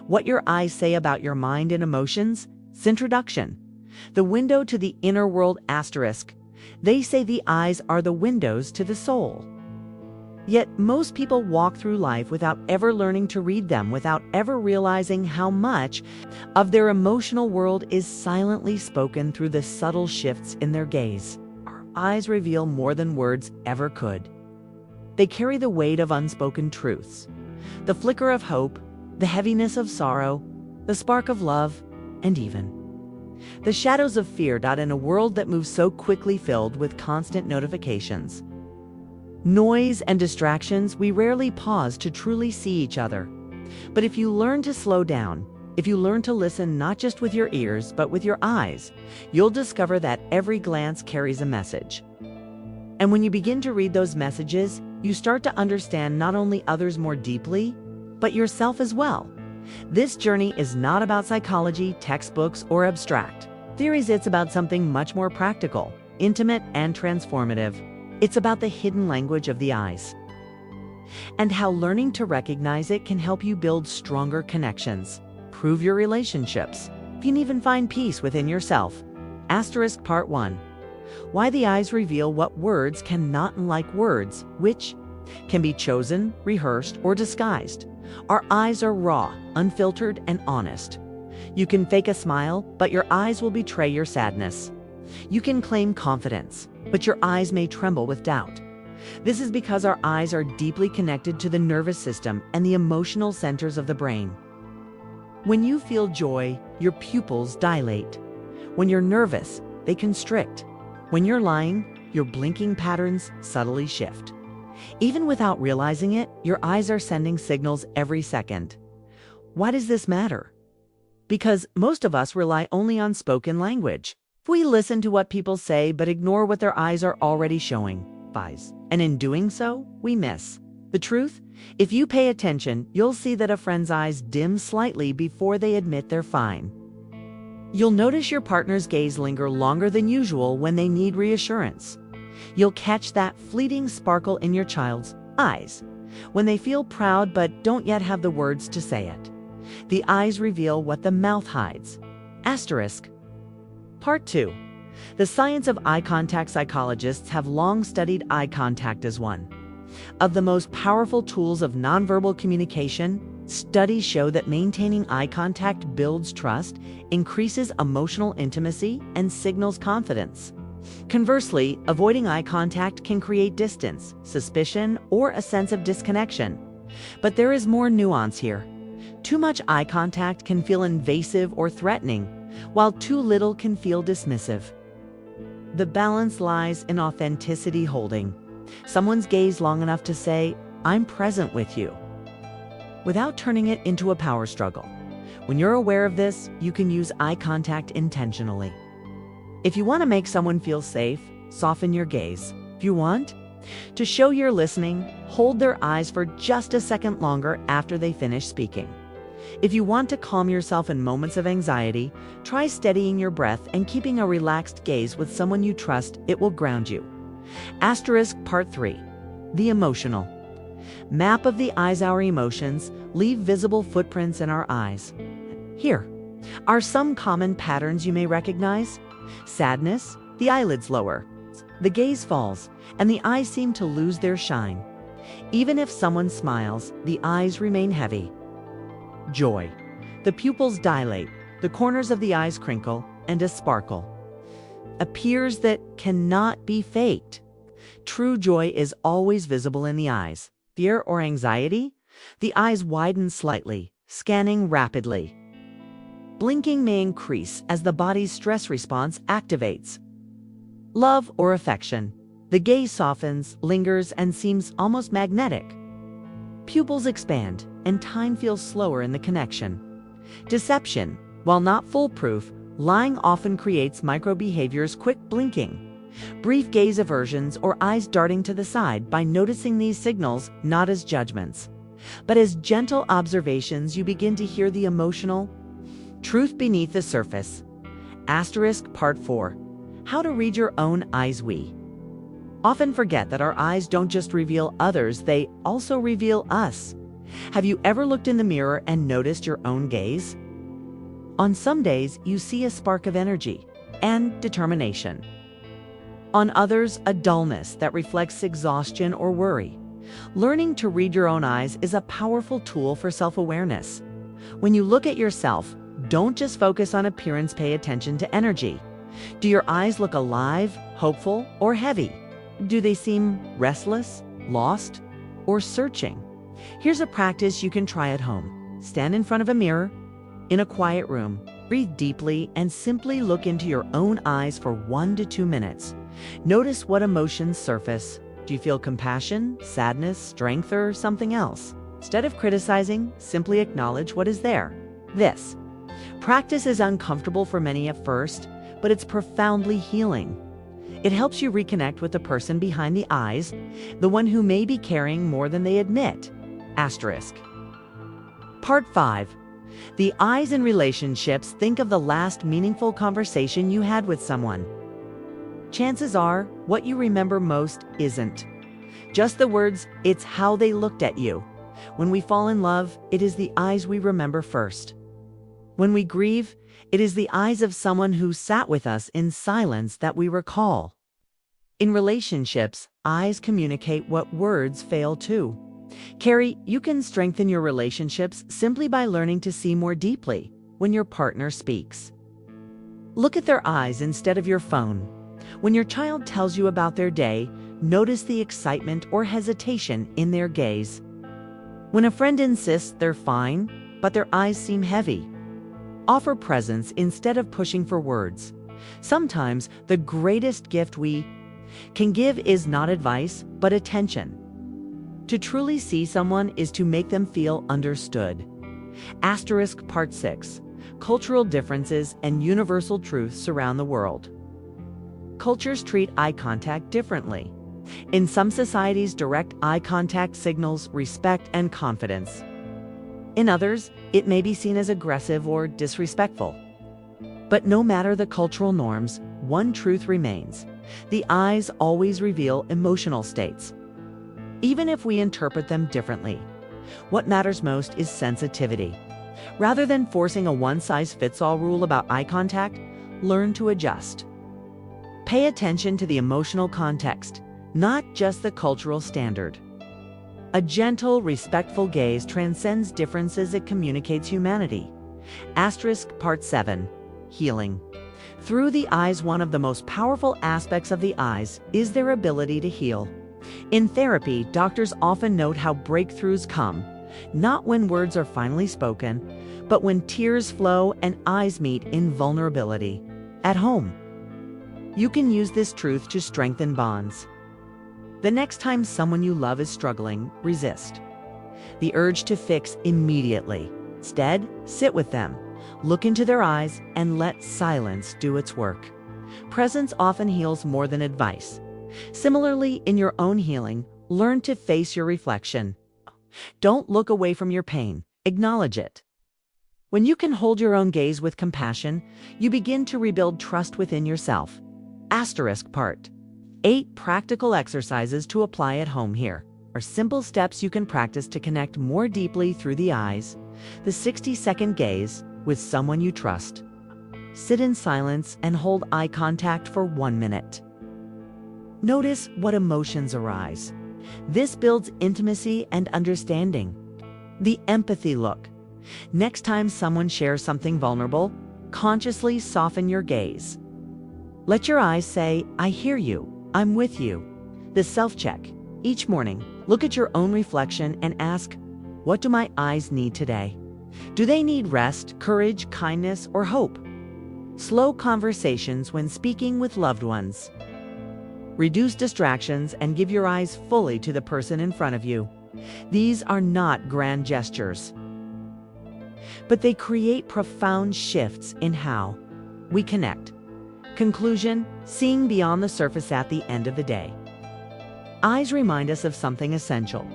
What Your Eyes Say About Your Mind and Emotions, Introduction. The Window to the Inner World Asterisk. They say the eyes are the windows to the soul. Yet most people walk through life without ever learning to read them, without ever realizing how much of their emotional world is silently spoken through the subtle shifts in their gaze. Our eyes reveal more than words ever could. They carry the weight of unspoken truths, the flicker of hope, the heaviness of sorrow, the spark of love, and even the shadows of fear. In a world that moves so quickly, filled with constant notifications, noise, and distractions, we rarely pause to truly see each other. But if you learn to slow down, if you learn to listen not just with your ears, but with your eyes, you'll discover that every glance carries a message. And when you begin to read those messages, you start to understand not only others more deeply, but yourself as well. This journey is not about psychology, textbooks, or abstract theories. It's about something much more practical, intimate, and transformative. It's about the hidden language of the eyes, and how learning to recognize it can help you build stronger connections, improve your relationships, you can even find peace within yourself. Asterisk Part 1. Why the eyes reveal what words cannot, unlike words, which can be chosen, rehearsed, or disguised. Our eyes are raw, unfiltered, and honest. You can fake a smile, but your eyes will betray your sadness. You can claim confidence, but your eyes may tremble with doubt. This is because our eyes are deeply connected to the nervous system and the emotional centers of the brain. When you feel joy, your pupils dilate. When you're nervous, they constrict. When you're lying, your blinking patterns subtly shift. Even without realizing it, your eyes are sending signals every second. Why does this matter? Because most of us rely only on spoken language. We listen to what people say but ignore what their eyes are already showing. And in doing so, we miss the truth. If you pay attention, you'll see that a friend's eyes dim slightly before they admit they're fine. You'll notice your partner's gaze linger longer than usual when they need reassurance. You'll catch that fleeting sparkle in your child's eyes when they feel proud but don't yet have the words to say it. The eyes reveal what the mouth hides. Asterisk. Part 2. The science of eye contact. Psychologists have long studied eye contact as one of the most powerful tools of nonverbal communication. Studies show that maintaining eye contact builds trust, increases emotional intimacy, and signals confidence. Conversely, avoiding eye contact can create distance, suspicion, or a sense of disconnection. But there is more nuance here. Too much eye contact can feel invasive or threatening, while too little can feel dismissive. The balance lies in authenticity, holding someone's gaze long enough to say, "I'm present with you," without turning it into a power struggle. When you're aware of this, you can use eye contact intentionally. If you want to make someone feel safe, soften your gaze. If you want to show you're listening, hold their eyes for just a second longer after they finish speaking. If you want to calm yourself in moments of anxiety, try steadying your breath and keeping a relaxed gaze with someone you trust. It will ground you. Asterisk Part 3. The emotional map of the eyes. Our emotions leave visible footprints in our eyes. Here are some common patterns you may recognize. Sadness, the eyelids lower, the gaze falls, and the eyes seem to lose their shine. Even if someone smiles, the eyes remain heavy. Joy, the pupils dilate, the corners of the eyes crinkle, and a sparkle appears that cannot be faked. True joy is always visible in the eyes. Fear or anxiety, the eyes widen slightly, scanning rapidly. Blinking may increase as the body's stress response activates. Love or affection, the gaze softens, lingers, and seems almost magnetic. Pupils expand, and time feels slower in the connection. Deception, while not foolproof, lying often creates micro-behaviors. Quick blinking, brief gaze aversions, or eyes darting to the side. By noticing these signals, not as judgments, but as gentle observations, you begin to hear the emotional truth beneath the surface. Asterisk Part 4. How to read your own eyes. We often forget that our eyes don't just reveal others, they also reveal us. Have you ever looked in the mirror and noticed your own gaze? On some days, you see a spark of energy and determination. On others, a dullness that reflects exhaustion or worry. Learning to read your own eyes is a powerful tool for self-awareness. When you look at yourself, don't just focus on appearance, pay attention to energy. Do your eyes look alive, hopeful, or heavy? Do they seem restless, lost, or searching? Here's a practice you can try at home. Stand in front of a mirror, in a quiet room, breathe deeply, and simply look into your own eyes for 1 to 2 minutes. Notice what emotions surface. Do you feel compassion, sadness, strength, or something else? Instead of criticizing, simply acknowledge what is there. This practice is uncomfortable for many at first, but it's profoundly healing. It helps you reconnect with the person behind the eyes, the one who may be carrying more than they admit. Asterisk. Part 5. The eyes in relationships. Think of the last meaningful conversation you had with someone. Chances are, what you remember most isn't just the words, it's how they looked at you. When we fall in love, it is the eyes we remember first. When we grieve, it is the eyes of someone who sat with us in silence that we recall. In relationships, eyes communicate what words fail to. Carrie, you can strengthen your relationships simply by learning to see more deeply when your partner speaks. Look at their eyes instead of your phone. When your child tells you about their day, notice the excitement or hesitation in their gaze. When a friend insists they're fine, but their eyes seem heavy, offer presence instead of pushing for words. Sometimes the greatest gift we can give is not advice, but attention. To truly see someone is to make them feel understood. Asterisk Part 6. Cultural differences and universal truths surround the world. Cultures treat eye contact differently. In some societies, direct eye contact signals respect and confidence. In others, it may be seen as aggressive or disrespectful. But no matter the cultural norms, one truth remains. The eyes always reveal emotional states, even if we interpret them differently. What matters most is sensitivity. Rather than forcing a one-size-fits-all rule about eye contact, learn to adjust. Pay attention to the emotional context, not just the cultural standard. A gentle, respectful gaze transcends differences. It communicates humanity. Asterisk Part 7. Healing. Through the eyes, one of the most powerful aspects of the eyes is their ability to heal. In therapy, doctors often note how breakthroughs come, not when words are finally spoken, but when tears flow and eyes meet in vulnerability. At home, you can use this truth to strengthen bonds. The next time someone you love is struggling, resist the urge to fix immediately. Instead, sit with them, look into their eyes, and let silence do its work. Presence often heals more than advice. Similarly, in your own healing, learn to face your reflection. Don't look away from your pain, acknowledge it. When you can hold your own gaze with compassion, you begin to rebuild trust within yourself. Asterisk Part 8. Practical exercises to apply at home. Here are simple steps you can practice to connect more deeply through the eyes. The 60-second gaze with someone you trust. Sit in silence and hold eye contact for 1 minute. Notice what emotions arise. This builds intimacy and understanding. The empathy look. Next time someone shares something vulnerable, consciously soften your gaze. Let your eyes say, I hear you, I'm with you. The self-check. Each morning, look at your own reflection and ask, what do my eyes need today? Do they need rest, courage, kindness, or hope? Slow conversations when speaking with loved ones. Reduce distractions and give your eyes fully to the person in front of you. These are not grand gestures, but they create profound shifts in how we connect. Conclusion: seeing beyond the surface at the end of the day. Eyes remind us of something essential.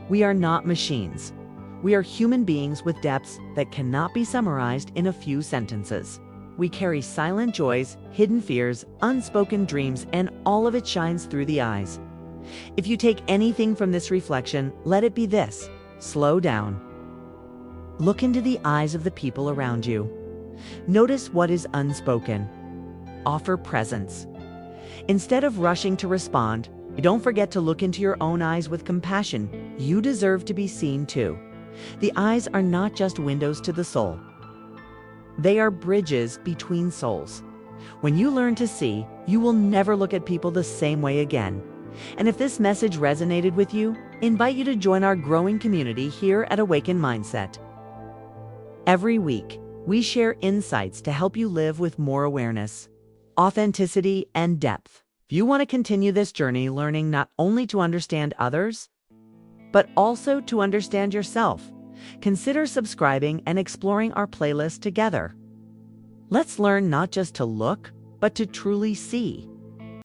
We are not machines. We are human beings with depths that cannot be summarized in a few sentences. We carry silent joys, hidden fears, unspoken dreams, and all of it shines through the eyes. If you take anything from this reflection, let it be this: Slow down. Look into the eyes of the people around you. Notice what is unspoken. Offer presence. Instead of rushing to respond, don't forget to look into your own eyes with compassion. You deserve to be seen too. The eyes are not just windows to the soul. They are bridges between souls. When you learn to see, you will never look at people the same way again. And if this message resonated with you, invite you to join our growing community here at Awaken Mindset. Every week, we share insights to help you live with more awareness, authenticity, and depth. If you want to continue this journey learning not only to understand others, but also to understand yourself, consider subscribing and exploring our playlist together. Let's learn not just to look, but to truly see.